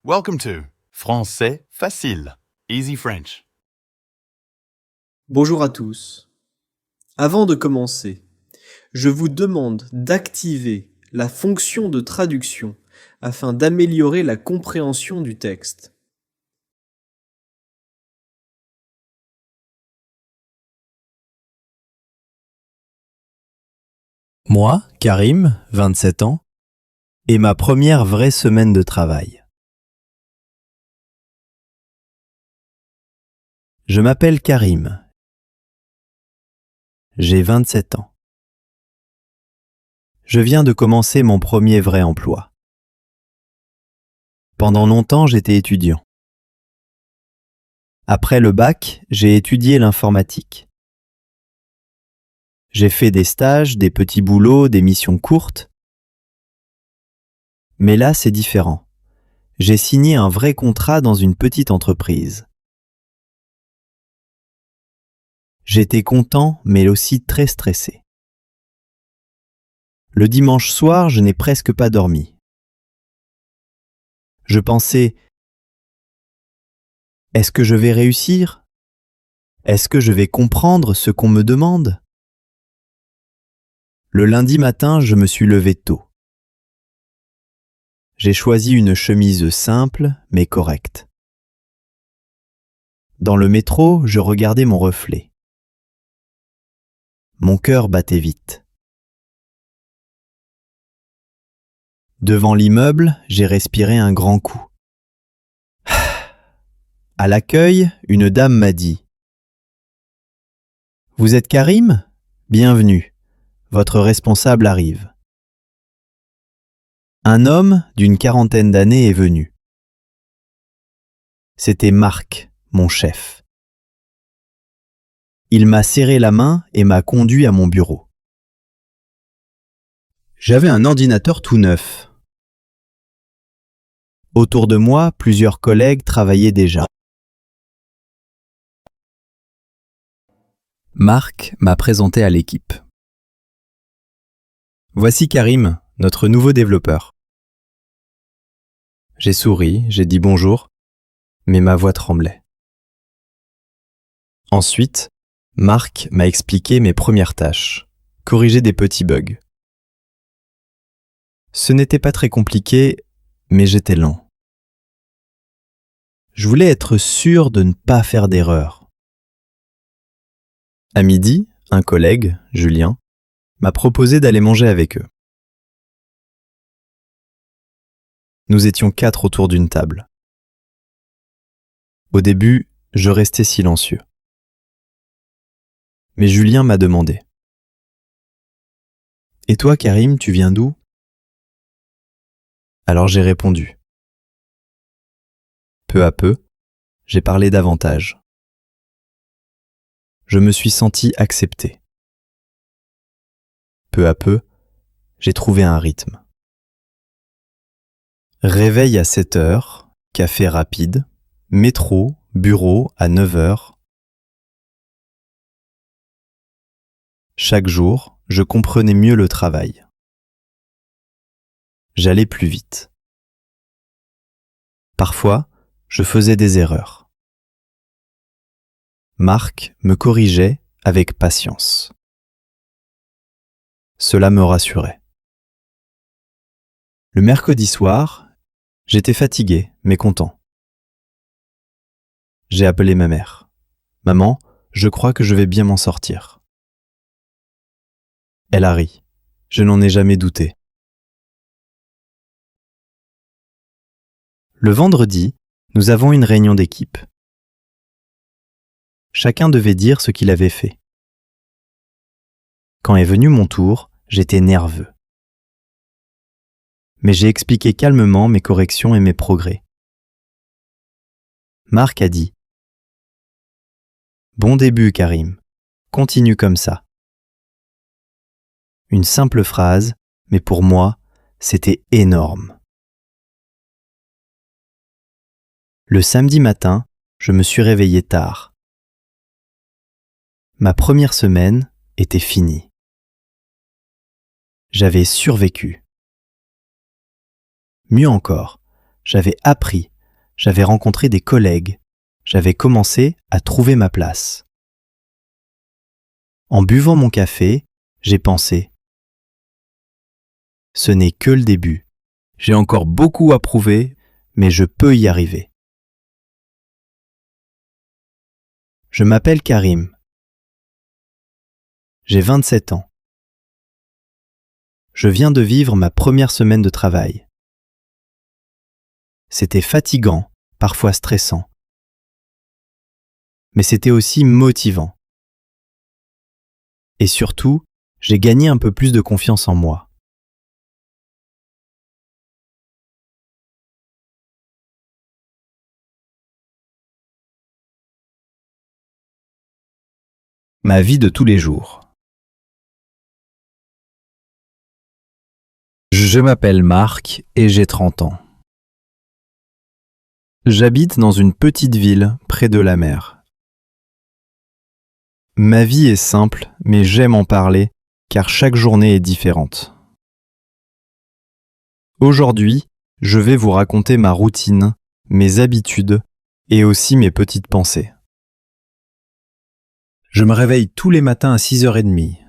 Welcome to Français facile, Easy French. Bonjour à tous. Avant de commencer, je vous demande d'activer la fonction de traduction afin d'améliorer la compréhension du texte. Moi, Karim, 27 ans, et ma première vraie semaine de travail. Je m'appelle Karim. J'ai 27 ans. Je viens de commencer mon premier vrai emploi. Pendant longtemps, j'étais étudiant. Après le bac, j'ai étudié l'informatique. J'ai fait des stages, des petits boulots, des missions courtes. Mais là, c'est différent. J'ai signé un vrai contrat dans une petite entreprise. J'étais content, mais aussi très stressé. Le dimanche soir, je n'ai presque pas dormi. Je pensais, est-ce que je vais réussir? Est-ce que je vais comprendre ce qu'on me demande? Le lundi matin, je me suis levé tôt. J'ai choisi une chemise simple, mais correcte. Dans le métro, je regardais mon reflet. Mon cœur battait vite. Devant l'immeuble, j'ai respiré un grand coup. À l'accueil, une dame m'a dit « Vous êtes Karim ? Bienvenue. Votre responsable arrive. » Un homme d'une quarantaine d'années est venu. C'était Marc, mon chef. Il m'a serré la main et m'a conduit à mon bureau. J'avais un ordinateur tout neuf. Autour de moi, plusieurs collègues travaillaient déjà. Marc m'a présenté à l'équipe. Voici Karim, notre nouveau développeur. J'ai souri, j'ai dit bonjour, mais ma voix tremblait. Ensuite, Marc m'a expliqué mes premières tâches, corriger des petits bugs. Ce n'était pas très compliqué, mais j'étais lent. Je voulais être sûr de ne pas faire d'erreur. À midi, un collègue, Julien, m'a proposé d'aller manger avec eux. Nous étions 4 autour d'une table. Au début, je restais silencieux. Mais Julien m'a demandé « Et toi, Karim, tu viens d'où ?» Alors j'ai répondu. Peu à peu, j'ai parlé davantage. Je me suis senti accepté. Peu à peu, j'ai trouvé un rythme. Réveil à 7 heures, café rapide, métro, bureau à 9 heures. Chaque jour, je comprenais mieux le travail. J'allais plus vite. Parfois, je faisais des erreurs. Marc me corrigeait avec patience. Cela me rassurait. Le mercredi soir, j'étais fatigué, mais content. J'ai appelé ma mère. « Maman, je crois que je vais bien m'en sortir. » Elle a ri. Je n'en ai jamais douté. Le vendredi, nous avons une réunion d'équipe. Chacun devait dire ce qu'il avait fait. Quand est venu mon tour, j'étais nerveux. Mais j'ai expliqué calmement mes corrections et mes progrès. Marc a dit « Bon début, Karim. Continue comme ça. » Une simple phrase, mais pour moi, c'était énorme. Le samedi matin, je me suis réveillé tard. Ma première semaine était finie. J'avais survécu. Mieux encore, j'avais appris j'avais rencontré des collègues, j'avais commencé à trouver ma place. En buvant mon café, j'ai pensé « Ce n'est que le début. J'ai encore beaucoup à prouver, mais je peux y arriver. » Je m'appelle Karim. J'ai 27 ans. Je viens de vivre ma première semaine de travail. C'était fatigant, parfois stressant. Mais c'était aussi motivant. Et surtout, j'ai gagné un peu plus de confiance en moi. Ma vie de tous les jours. Je m'appelle Marc et j'ai 30 ans. J'habite dans une petite ville près de la mer. Ma vie est simple, mais j'aime en parler car chaque journée est différente. Aujourd'hui, je vais vous raconter ma routine, mes habitudes et aussi mes petites pensées. Je me réveille tous les matins à 6h30.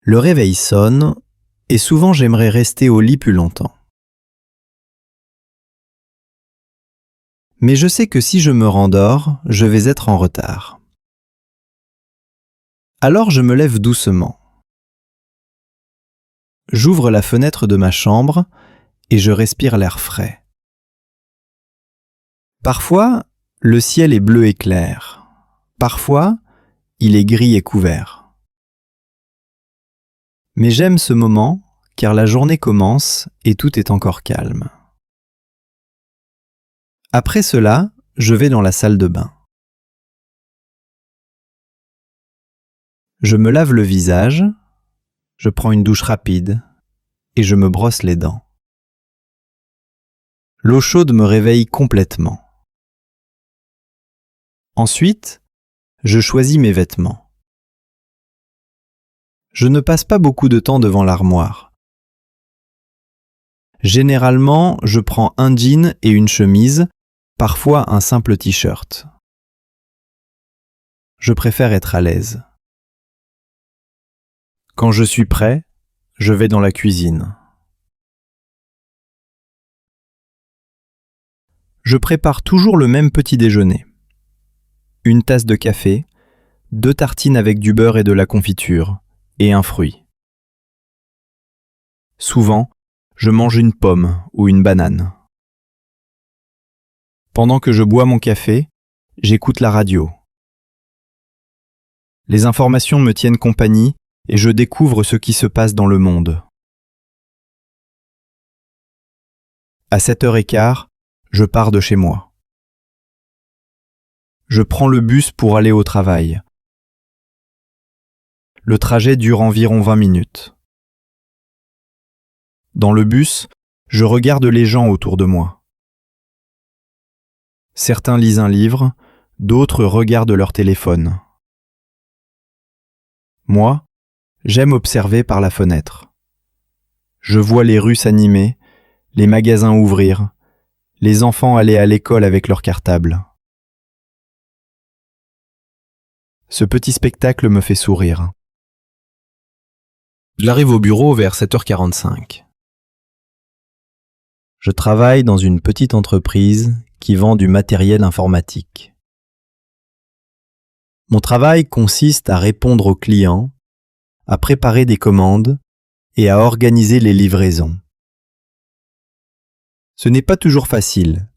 Le réveil sonne et souvent j'aimerais rester au lit plus longtemps. Mais je sais que si je me rendors, je vais être en retard. Alors je me lève doucement. J'ouvre la fenêtre de ma chambre et je respire l'air frais. Parfois, le ciel est bleu et clair. Parfois, il est gris et couvert. Mais j'aime ce moment car la journée commence et tout est encore calme. Après cela, je vais dans la salle de bain. Je me lave le visage, je prends une douche rapide et je me brosse les dents. L'eau chaude me réveille complètement. Ensuite, je choisis mes vêtements. Je ne passe pas beaucoup de temps devant l'armoire. Généralement, je prends un jean et une chemise, parfois un simple t-shirt. Je préfère être à l'aise. Quand je suis prêt, je vais dans la cuisine. Je prépare toujours le même petit déjeuner. Une tasse de café, 2 tartines avec du beurre et de la confiture, et un fruit. Souvent, je mange une pomme ou une banane. Pendant que je bois mon café, j'écoute la radio. Les informations me tiennent compagnie et je découvre ce qui se passe dans le monde. À 7h15, je pars de chez moi. Je prends le bus pour aller au travail. Le trajet dure environ 20 minutes. Dans le bus, je regarde les gens autour de moi. Certains lisent un livre, d'autres regardent leur téléphone. Moi, j'aime observer par la fenêtre. Je vois les rues s'animer, les magasins ouvrir, les enfants aller à l'école avec leur cartable. Ce petit spectacle me fait sourire. J'arrive au bureau vers 7h45. Je travaille dans une petite entreprise qui vend du matériel informatique. Mon travail consiste à répondre aux clients, à préparer des commandes et à organiser les livraisons. Ce n'est pas toujours facile,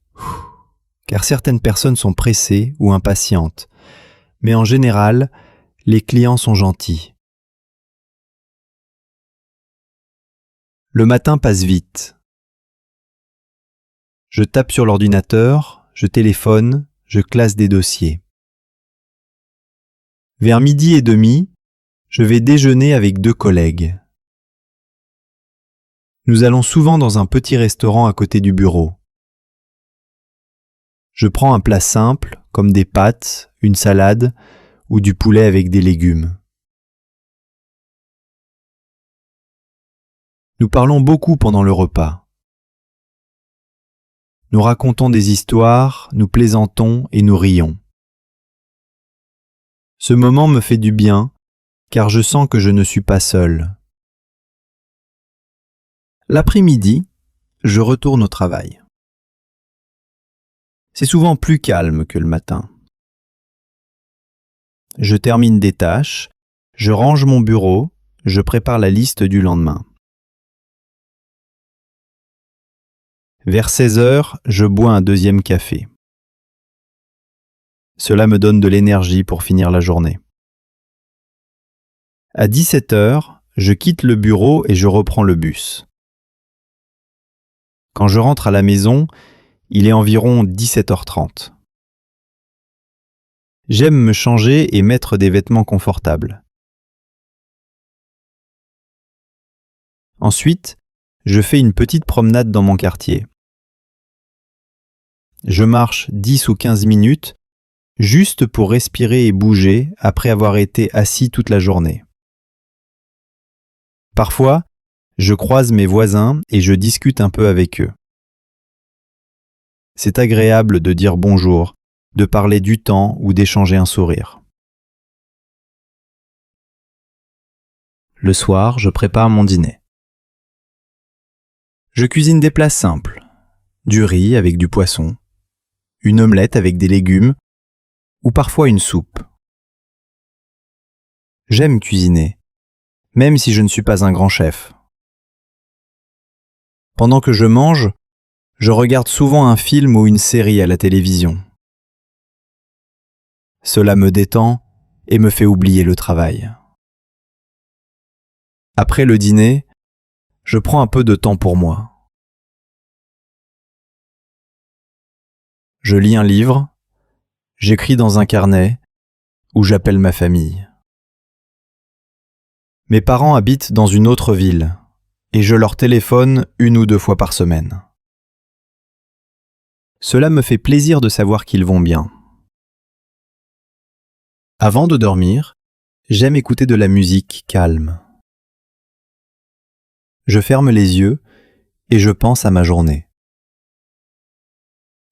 car certaines personnes sont pressées ou impatientes, mais en général, les clients sont gentils. Le matin passe vite. Je tape sur l'ordinateur, je téléphone, je classe des dossiers. Vers 12h30, je vais déjeuner avec 2 collègues. Nous allons souvent dans un petit restaurant à côté du bureau. Je prends un plat simple, comme des pâtes, une salade ou du poulet avec des légumes. Nous parlons beaucoup pendant le repas. Nous racontons des histoires, nous plaisantons et nous rions. Ce moment me fait du bien, car je sens que je ne suis pas seul. L'après-midi, je retourne au travail. C'est souvent plus calme que le matin. Je termine des tâches, je range mon bureau, je prépare la liste du lendemain. Vers 16 heures, je bois un deuxième café. Cela me donne de l'énergie pour finir la journée. À 17 heures, je quitte le bureau et je reprends le bus. Quand je rentre à la maison, il est environ 17h30. J'aime me changer et mettre des vêtements confortables. Ensuite, je fais une petite promenade dans mon quartier. Je marche 10 ou 15 minutes, juste pour respirer et bouger après avoir été assis toute la journée. Parfois, je croise mes voisins et je discute un peu avec eux. C'est agréable de dire bonjour, de parler du temps ou d'échanger un sourire. Le soir, je prépare mon dîner. Je cuisine des plats simples, du riz avec du poisson, une omelette avec des légumes ou parfois une soupe. J'aime cuisiner, même si je ne suis pas un grand chef. Pendant que je mange, je regarde souvent un film ou une série à la télévision. Cela me détend et me fait oublier le travail. Après le dîner, je prends un peu de temps pour moi. Je lis un livre, j'écris dans un carnet ou j'appelle ma famille. Mes parents habitent dans une autre ville et je leur téléphone 1 ou 2 fois par semaine. Cela me fait plaisir de savoir qu'ils vont bien. Avant de dormir, j'aime écouter de la musique calme. Je ferme les yeux et je pense à ma journée.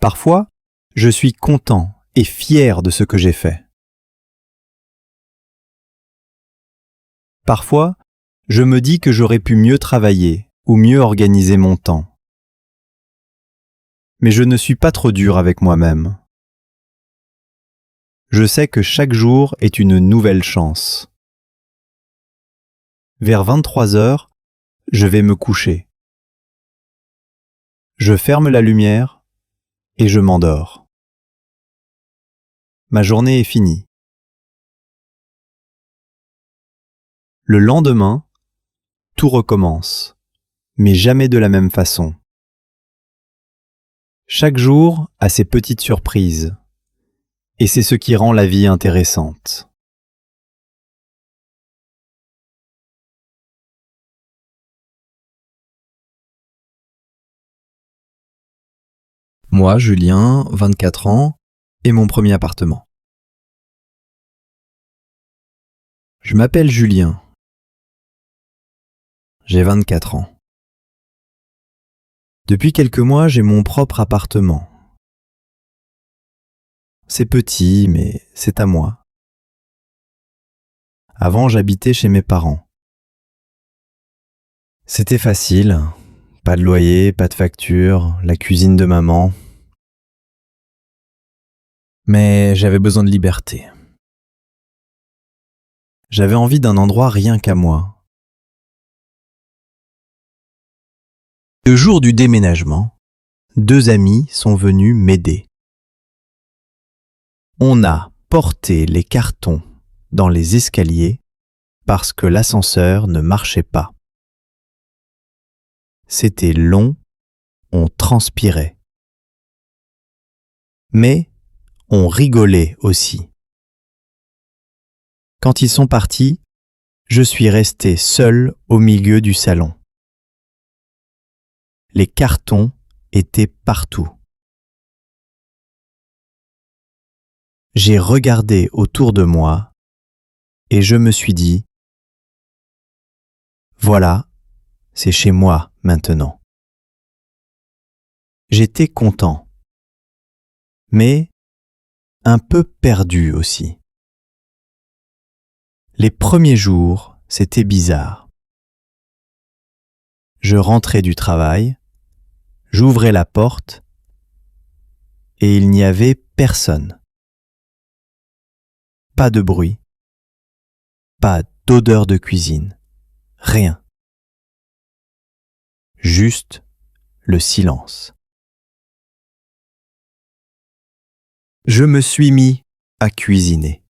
Parfois, je suis content et fier de ce que j'ai fait. Parfois, je me dis que j'aurais pu mieux travailler ou mieux organiser mon temps. Mais je ne suis pas trop dur avec moi-même. Je sais que chaque jour est une nouvelle chance. Vers 23 heures, je vais me coucher. Je ferme la lumière et je m'endors. Ma journée est finie. Le lendemain, tout recommence, mais jamais de la même façon. Chaque jour a ses petites surprises, et c'est ce qui rend la vie intéressante. Moi, Julien, 24 ans, et mon premier appartement. Je m'appelle Julien. J'ai 24 ans. Depuis quelques mois, j'ai mon propre appartement. C'est petit, mais c'est à moi. Avant, j'habitais chez mes parents. C'était facile, pas de loyer, pas de facture, la cuisine de maman. Mais j'avais besoin de liberté. J'avais envie d'un endroit rien qu'à moi. Le jour du déménagement, 2 amis sont venus m'aider. On a porté les cartons dans les escaliers parce que l'ascenseur ne marchait pas. C'était long, on transpirait. Mais on rigolait aussi. Quand ils sont partis, je suis resté seul au milieu du salon. Les cartons étaient partout. J'ai regardé autour de moi et je me suis dit, voilà, c'est chez moi maintenant. J'étais content, mais un peu perdu aussi. Les premiers jours, c'était bizarre. Je rentrais du travail, j'ouvrais la porte et il n'y avait personne. Pas de bruit, pas d'odeur de cuisine, rien. Juste le silence. Je me suis mis à cuisiner.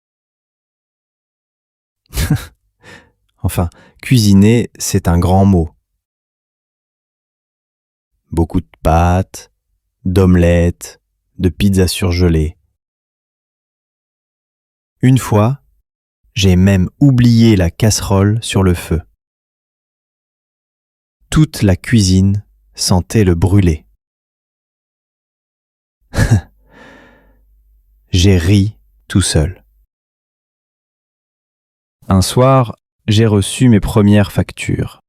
Enfin, cuisiner, c'est un grand mot. Beaucoup de pâtes, d'omelettes, de pizzas surgelées. Une fois, j'ai même oublié la casserole sur le feu. Toute la cuisine sentait le brûler. J'ai ri tout seul. Un soir, j'ai reçu mes premières factures.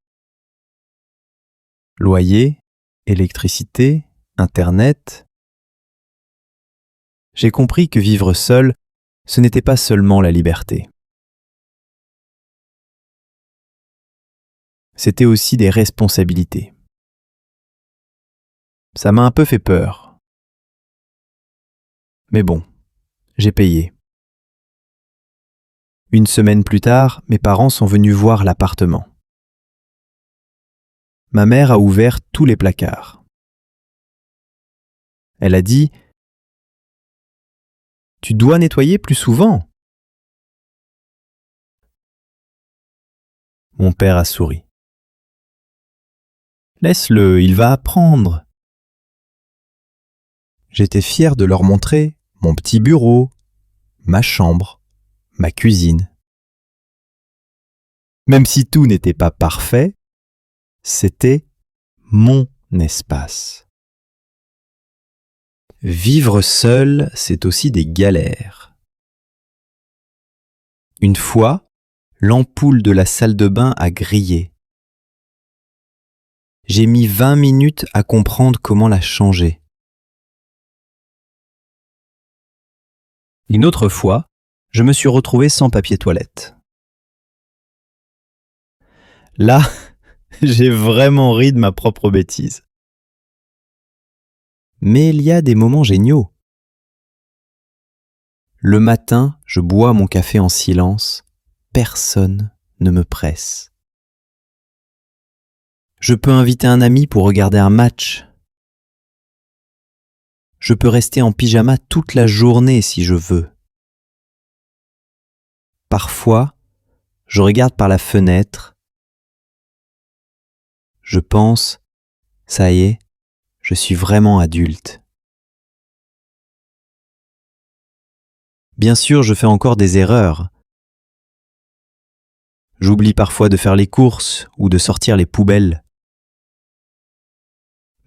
Loyer, électricité, Internet. J'ai compris que vivre seul, ce n'était pas seulement la liberté. C'était aussi des responsabilités. Ça m'a un peu fait peur. Mais bon, j'ai payé. Une semaine plus tard, mes parents sont venus voir l'appartement. Ma mère a ouvert tous les placards. Elle a dit « Tu dois nettoyer plus souvent !» Mon père a souri. « Laisse-le, il va apprendre. » J'étais fier de leur montrer mon petit bureau, ma chambre, ma cuisine. Même si tout n'était pas parfait, c'était mon espace. Vivre seul, c'est aussi des galères. Une fois, l'ampoule de la salle de bain a grillé. J'ai mis 20 minutes à comprendre comment la changer. Une autre fois, je me suis retrouvé sans papier toilette. Là, j'ai vraiment ri de ma propre bêtise. Mais il y a des moments géniaux. Le matin, je bois mon café en silence. Personne ne me presse. Je peux inviter un ami pour regarder un match. Je peux rester en pyjama toute la journée si je veux. Parfois, je regarde par la fenêtre. Je pense, ça y est, je suis vraiment adulte. Bien sûr, je fais encore des erreurs. J'oublie parfois de faire les courses ou de sortir les poubelles.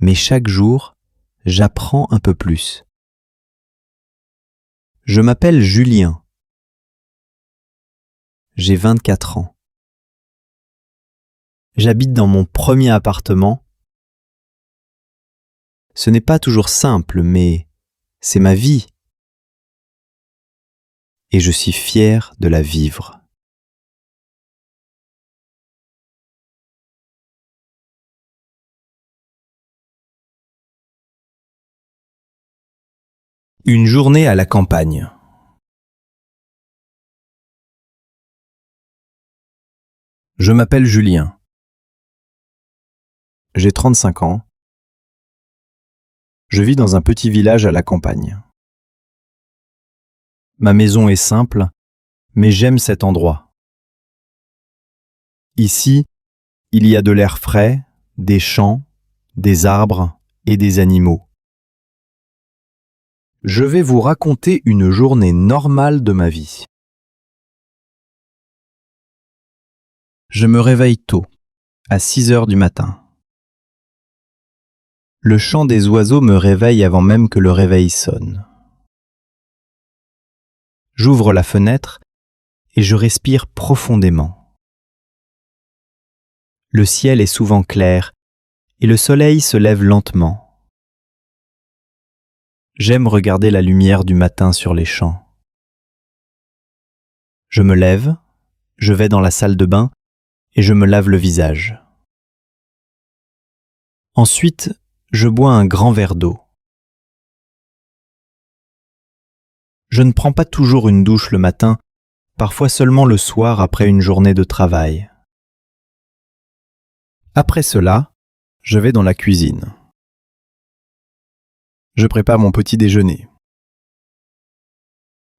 Mais chaque jour, j'apprends un peu plus. Je m'appelle Julien. J'ai 24 ans. J'habite dans mon premier appartement. Ce n'est pas toujours simple, mais c'est ma vie. Et je suis fier de la vivre. Une journée à la campagne. Je m'appelle Julien. J'ai 35 ans. Je vis dans un petit village à la campagne. Ma maison est simple, mais j'aime cet endroit. Ici, il y a de l'air frais, des champs, des arbres et des animaux. Je vais vous raconter une journée normale de ma vie. Je me réveille tôt, à 6 heures du matin. Le chant des oiseaux me réveille avant même que le réveil sonne. J'ouvre la fenêtre et je respire profondément. Le ciel est souvent clair et le soleil se lève lentement. J'aime regarder la lumière du matin sur les champs. Je me lève, je vais dans la salle de bain et je me lave le visage. Ensuite, je bois un grand verre d'eau. Je ne prends pas toujours une douche le matin, parfois seulement le soir après une journée de travail. Après cela, je vais dans la cuisine. Je prépare mon petit déjeuner.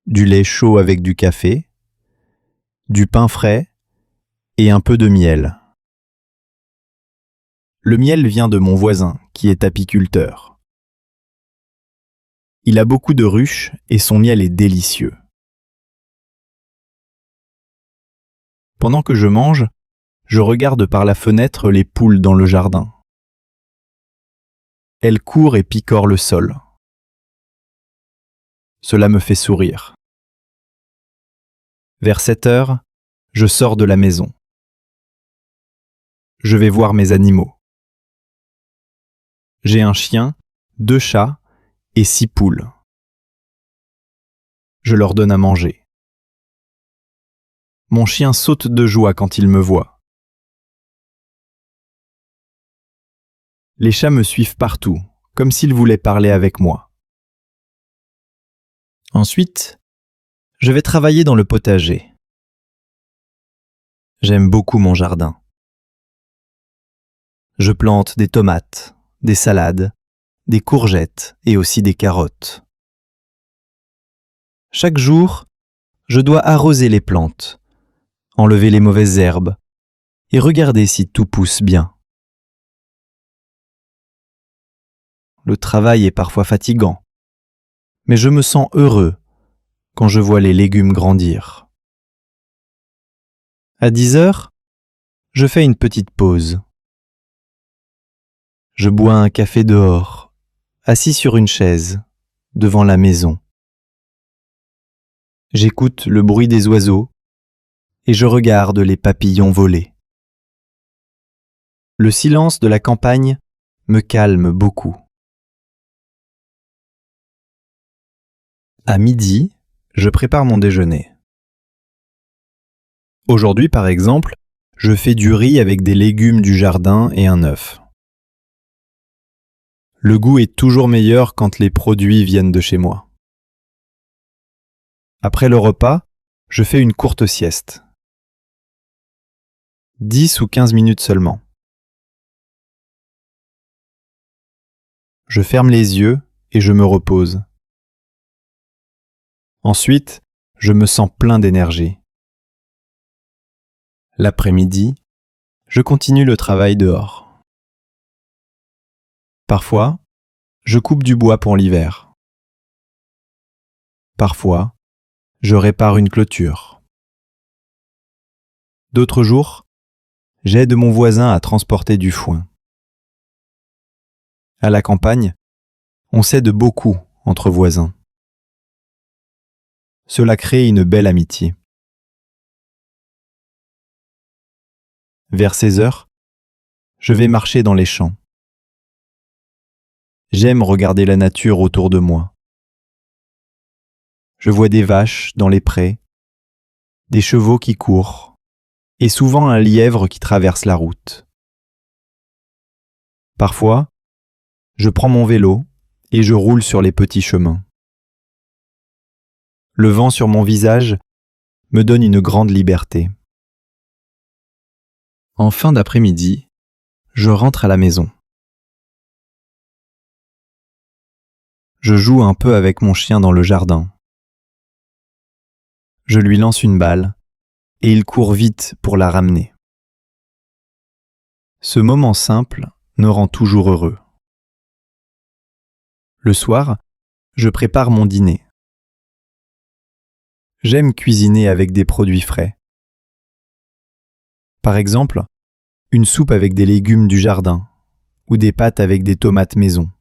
Du lait chaud avec du café, du pain frais et un peu de miel. Le miel vient de mon voisin, qui est apiculteur. Il a beaucoup de ruches et son miel est délicieux. Pendant que je mange, je regarde par la fenêtre les poules dans le jardin. Elles courent et picorent le sol. Cela me fait sourire. Vers 7 heures, je sors de la maison. Je vais voir mes animaux. J'ai un chien, 2 chats et 6 poules. Je leur donne à manger. Mon chien saute de joie quand il me voit. Les chats me suivent partout, comme s'ils voulaient parler avec moi. Ensuite, je vais travailler dans le potager. J'aime beaucoup mon jardin. Je plante des tomates, des salades, des courgettes et aussi des carottes. Chaque jour, je dois arroser les plantes, enlever les mauvaises herbes et regarder si tout pousse bien. Le travail est parfois fatigant, mais je me sens heureux quand je vois les légumes grandir. À 10 heures, je fais une petite pause. Je bois un café dehors, assis sur une chaise, devant la maison. J'écoute le bruit des oiseaux et je regarde les papillons voler. Le silence de la campagne me calme beaucoup. À midi, je prépare mon déjeuner. Aujourd'hui, par exemple, je fais du riz avec des légumes du jardin et un œuf. Le goût est toujours meilleur quand les produits viennent de chez moi. Après le repas, je fais une courte sieste. 10 ou 15 minutes seulement. Je ferme les yeux et je me repose. Ensuite, je me sens plein d'énergie. L'après-midi, je continue le travail dehors. Parfois, je coupe du bois pour l'hiver. Parfois, je répare une clôture. D'autres jours, j'aide mon voisin à transporter du foin. À la campagne, on s'aide beaucoup entre voisins. Cela crée une belle amitié. Vers 16 heures, je vais marcher dans les champs. J'aime regarder la nature autour de moi. Je vois des vaches dans les prés, des chevaux qui courent, et souvent un lièvre qui traverse la route. Parfois, je prends mon vélo et je roule sur les petits chemins. Le vent sur mon visage me donne une grande liberté. En fin d'après-midi, je rentre à la maison. Je joue un peu avec mon chien dans le jardin. Je lui lance une balle et il court vite pour la ramener. Ce moment simple me rend toujours heureux. Le soir, je prépare mon dîner. J'aime cuisiner avec des produits frais. Par exemple, une soupe avec des légumes du jardin ou des pâtes avec des tomates maison.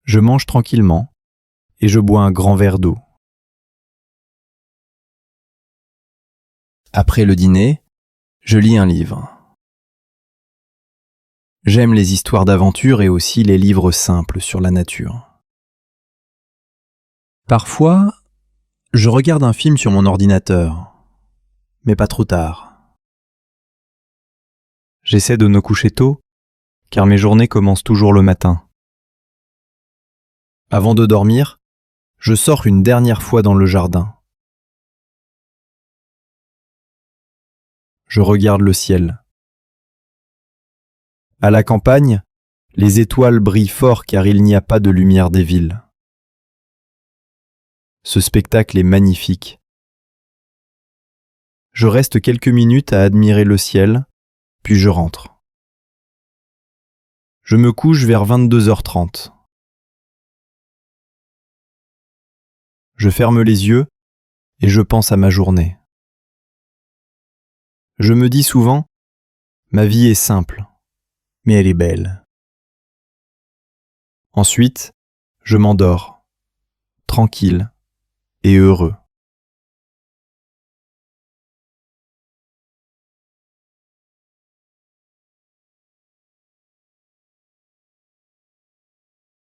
Je mange tranquillement et je bois un grand verre d'eau. Après le dîner, je lis un livre. J'aime les histoires d'aventure et aussi les livres simples sur la nature. Parfois, je regarde un film sur mon ordinateur, mais pas trop tard. J'essaie de me coucher tôt, car mes journées commencent toujours le matin. Avant de dormir, je sors une dernière fois dans le jardin. Je regarde le ciel. À la campagne, les étoiles brillent fort car il n'y a pas de lumière des villes. Ce spectacle est magnifique. Je reste quelques minutes à admirer le ciel, puis je rentre. Je me couche vers 22h30. Je ferme les yeux et je pense à ma journée. Je me dis souvent, ma vie est simple, mais elle est belle. Ensuite, je m'endors, tranquille et heureux.